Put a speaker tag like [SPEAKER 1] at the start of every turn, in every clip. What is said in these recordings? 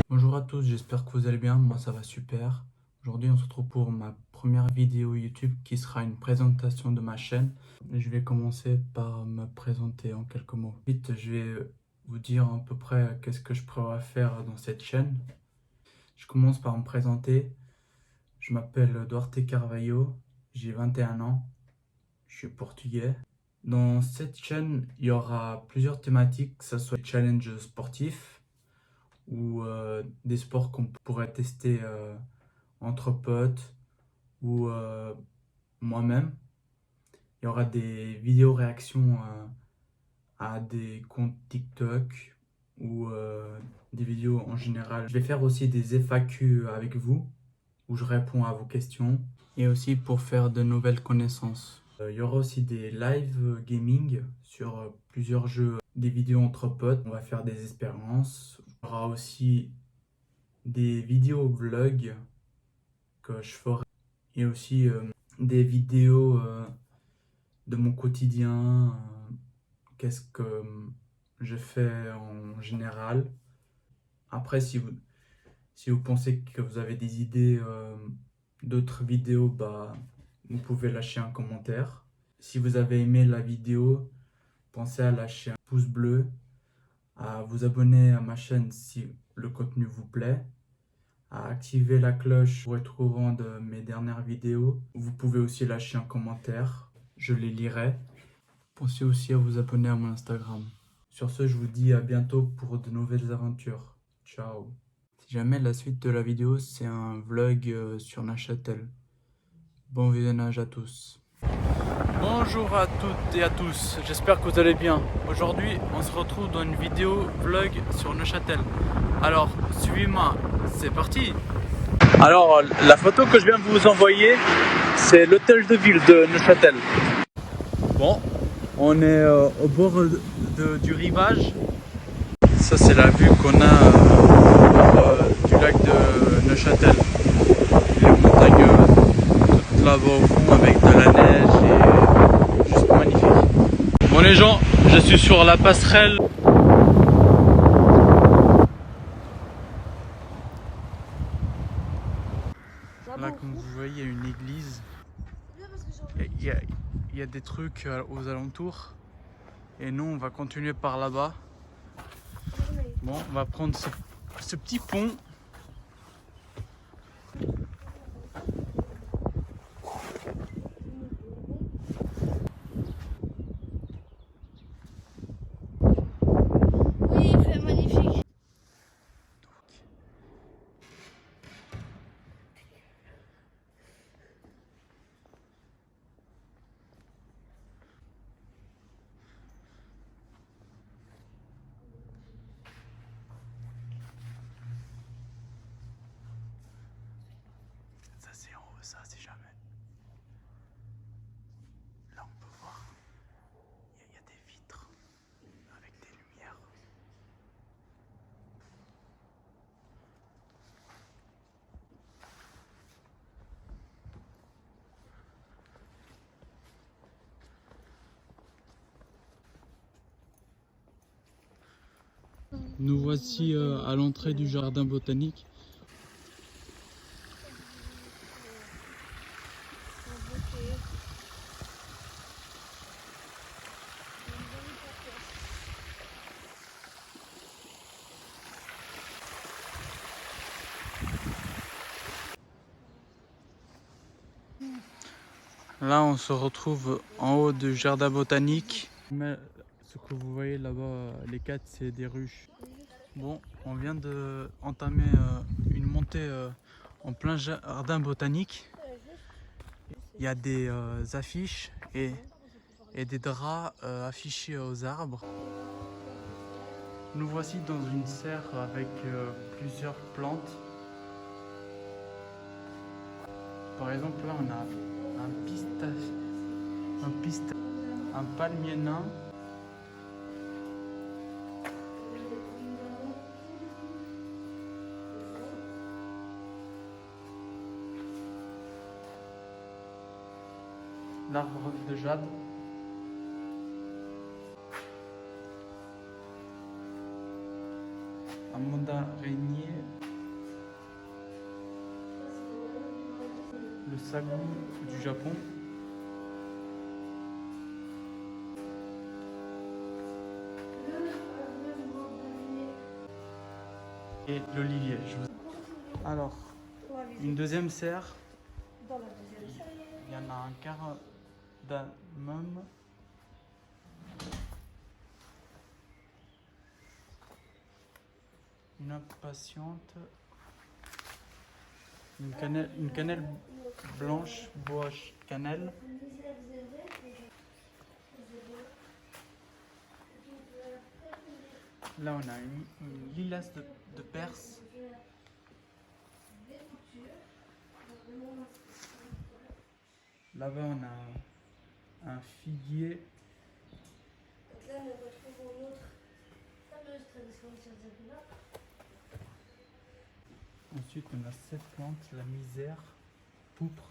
[SPEAKER 1] Bonjour à tous, j'espère que vous allez bien, moi ça va super. Aujourd'hui on se retrouve pour ma première vidéo YouTube qui sera une présentation de ma chaîne. Je vais commencer par me présenter en quelques mots. Ensuite je vais vous dire à peu près qu'est-ce que je prévois faire dans cette chaîne. Je commence par me présenter. Je m'appelle Duarte Carvalho, j'ai 21 ans, je suis portugais. Dans cette chaîne, il y aura plusieurs thématiques, que ce soit des challenges sportifs ou des sports qu'on pourrait tester entre potes ou moi-même. Il y aura des vidéos réactions à des comptes TikTok ou des vidéos en général. Je vais faire aussi des FAQ avec vous où je réponds à vos questions et aussi pour faire de nouvelles connaissances. Il y aura aussi des live gaming sur plusieurs jeux, des vidéos entre potes. On va faire des expériences. Il y aura aussi des vidéos vlogs que je ferai et aussi des vidéos de mon quotidien, qu'est-ce que je fais en général. Après, si vous pensez que vous avez des idées d'autres vidéos, bah, vous pouvez lâcher un commentaire. Si vous avez aimé la vidéo, pensez à lâcher un pouce bleu, à vous abonner à ma chaîne si le contenu vous plaît, à activer la cloche pour être au courant de mes dernières vidéos. Vous pouvez aussi lâcher un commentaire, je les lirai. Pensez aussi à vous abonner à mon Instagram. Sur ce, je vous dis à bientôt pour de nouvelles aventures. Ciao. Si jamais la suite de la vidéo, c'est un vlog sur Neuchâtel. Bon visionnage à tous. Bonjour à toutes et à tous, j'espère que vous allez bien. Aujourd'hui, on se retrouve dans une vidéo vlog sur Neuchâtel. Alors, suivez-moi, c'est parti. Alors, la photo que je viens de vous envoyer, c'est l'hôtel de ville de Neuchâtel. Bon, on est au bord du rivage. Ça, c'est la vue qu'on a du lac de Neuchâtel. Les montagnes toutes là-bas au fond avec de la neige et juste magnifique. Bon les gens, je suis sur la passerelle. Là, comme vous voyez, il y a une église. Il y a des trucs aux alentours. Et nous, on va continuer par là-bas. Bon, on va prendre ce petit pont.
[SPEAKER 2] Oui, il fait magnifique.
[SPEAKER 1] Ça c'est en haut, ça c'est jamais. Là on peut voir, il y a des vitres avec des lumières. Nous voici à l'entrée du jardin botanique. Là, on se retrouve en haut du jardin botanique. Mais ce que vous voyez là-bas, les quatre, c'est des ruches. Bon, on vient de entamer une montée en plein jardin botanique. Il y a des affiches et des draps affichés aux arbres. Nous voici dans une serre avec plusieurs plantes. Par exemple, là, on a un palmier nain. l'arbre de jade. Un mandarinier. Le sagou du Japon. Et l'olivier. Alors, une deuxième serre. Il y en a un cardamome. Une impatiente. Une cannelle blanche, bois cannelle. Là, on a une lilasse de Perse. Là-bas, on a un figuier.
[SPEAKER 2] Donc là, on retrouve une autre fameuse tradition de là.
[SPEAKER 1] Ensuite, on a cette plante, la misère, pourpre.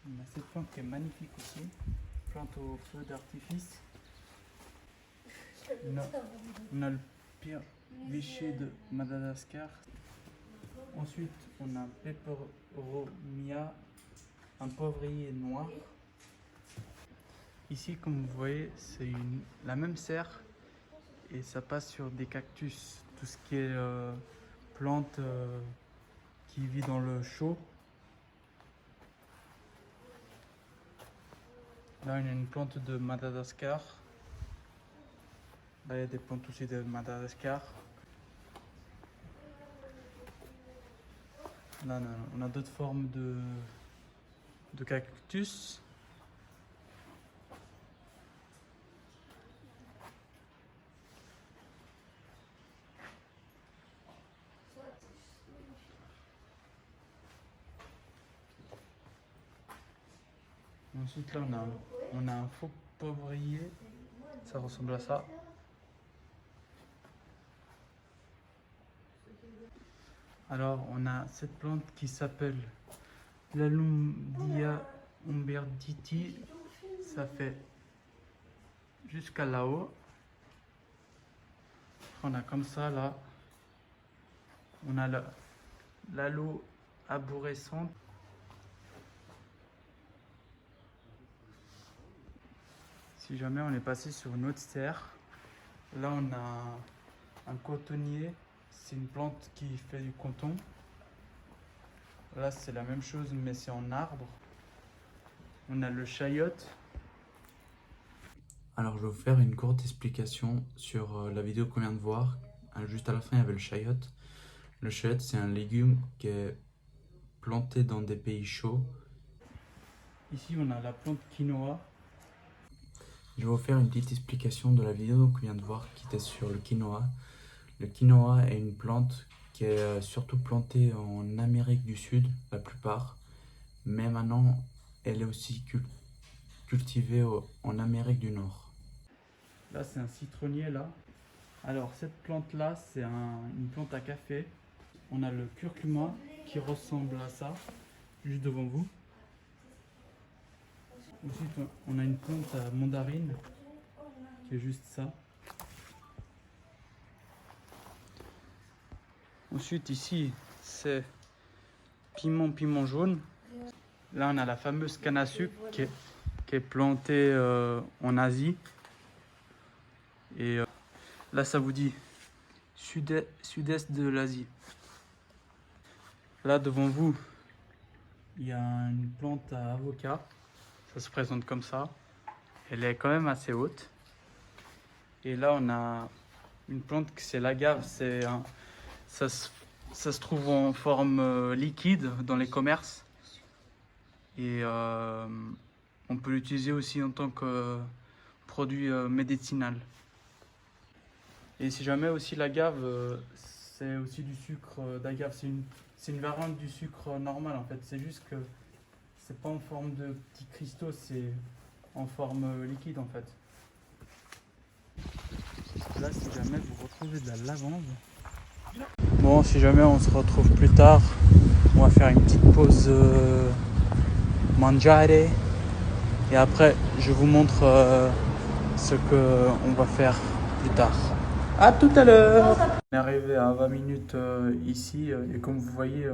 [SPEAKER 1] On a cette plante qui est magnifique aussi, plante au feu d'artifice. On a le pire vichy de Madagascar. Ensuite, on a Peperomia, un poivrier noir. Ici, comme vous voyez, c'est la même serre et ça passe sur des cactus. Tout ce qui est plante qui vit dans le chaud. Là, il y a une plante de Madagascar. Là, il y a des plantes aussi de Madagascar. Là, on a d'autres formes de cactus. Ensuite, là, on a un faux poivrier. Ça ressemble à ça. Alors, on a cette plante qui s'appelle l'Alumdia umberditi. Ça fait jusqu'à là-haut. On a comme ça, là. On a l'aloe arborescente. Si jamais on est passé sur une autre serre, là on a un cotonnier, c'est une plante qui fait du coton. Là c'est la même chose mais c'est en arbre. On a le chayote. Alors je vais vous faire une courte explication sur la vidéo qu'on vient de voir. Juste à la fin il y avait le chayote. Le chayote c'est un légume qui est planté dans des pays chauds. Ici on a la plante quinoa. Je vais vous faire une petite explication de la vidéo qu'on vient de voir qui était sur le quinoa. Le quinoa est une plante qui est surtout plantée en Amérique du Sud, la plupart. Mais maintenant, elle est aussi cultivée en Amérique du Nord. Là, c'est un citronnier là. Alors, cette plante-là, c'est une plante à café. On a le curcuma qui ressemble à ça, juste devant vous. Ensuite, on a une plante à mandarine qui est juste ça. Ensuite, ici, c'est piment jaune. Là, on a la fameuse canne à sucre qui est plantée en Asie. Et là, ça vous dit sud-est de l'Asie. Là, devant vous, il y a une plante à avocat. Ça se présente comme ça. Elle est quand même assez haute. Et là, on a une plante que c'est l'agave. Ça se trouve en forme liquide dans les commerces. Et on peut l'utiliser aussi en tant que produit médicinal. Et si jamais aussi l'agave, c'est aussi du sucre d'agave. C'est une variante du sucre normal en fait. C'est juste que c'est pas en forme de petits cristaux, c'est en forme liquide en fait. Là, si jamais vous retrouvez de la lavande. Bon, si jamais on se retrouve plus tard, on va faire une petite pause mangiare. Et après, je vous montre ce qu'on va faire plus tard. À tout à l'heure. On est arrivé à 20 minutes ici et comme vous voyez,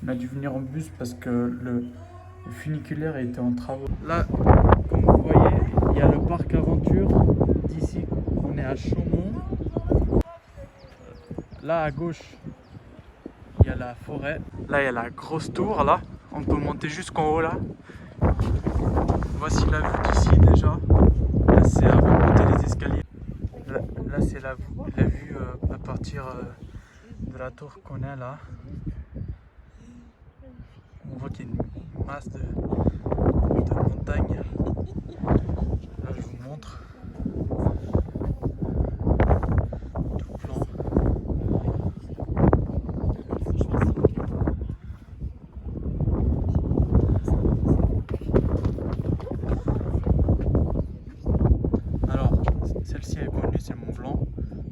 [SPEAKER 1] on a dû venir en bus parce que le funiculaire était en travaux. Là, comme vous voyez, il y a le parc aventure. D'ici, on est à Chaumont. Là, à gauche, il y a la forêt. Là, il y a la grosse tour. Là, on peut monter jusqu'en haut là. Voici la vue d'ici déjà. Là, c'est avant de monter les escaliers. Là c'est la vue à partir de la tour qu'on a là. On voit qu'il y a une masse de montagnes. Là, je vous montre. Tout plan. Alors, celle-ci est connue, c'est Mont Blanc.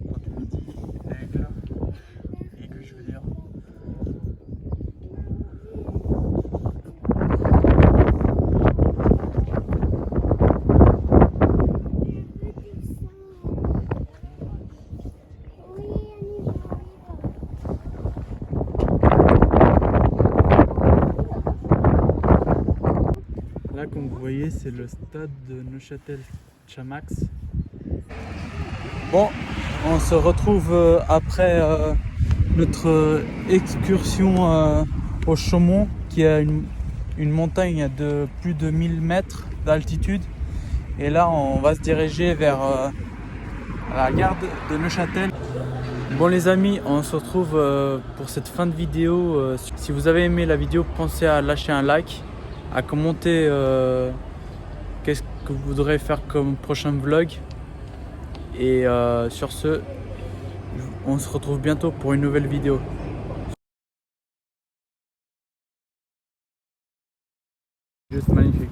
[SPEAKER 1] Quand tu me dis aigle, je veux dire. Là, comme vous voyez, c'est le stade de Neuchâtel-Xamax. Bon, on se retrouve après notre excursion au Chaumont, qui a une montagne de plus de 1000 mètres d'altitude. Et là, on va se diriger vers la gare de Neuchâtel. Bon les amis, on se retrouve pour cette fin de vidéo. Si vous avez aimé la vidéo, pensez à lâcher un like, à commenter qu'est-ce que vous voudrez faire comme prochain vlog. Et sur ce, on se retrouve bientôt pour une nouvelle vidéo. Juste magnifique.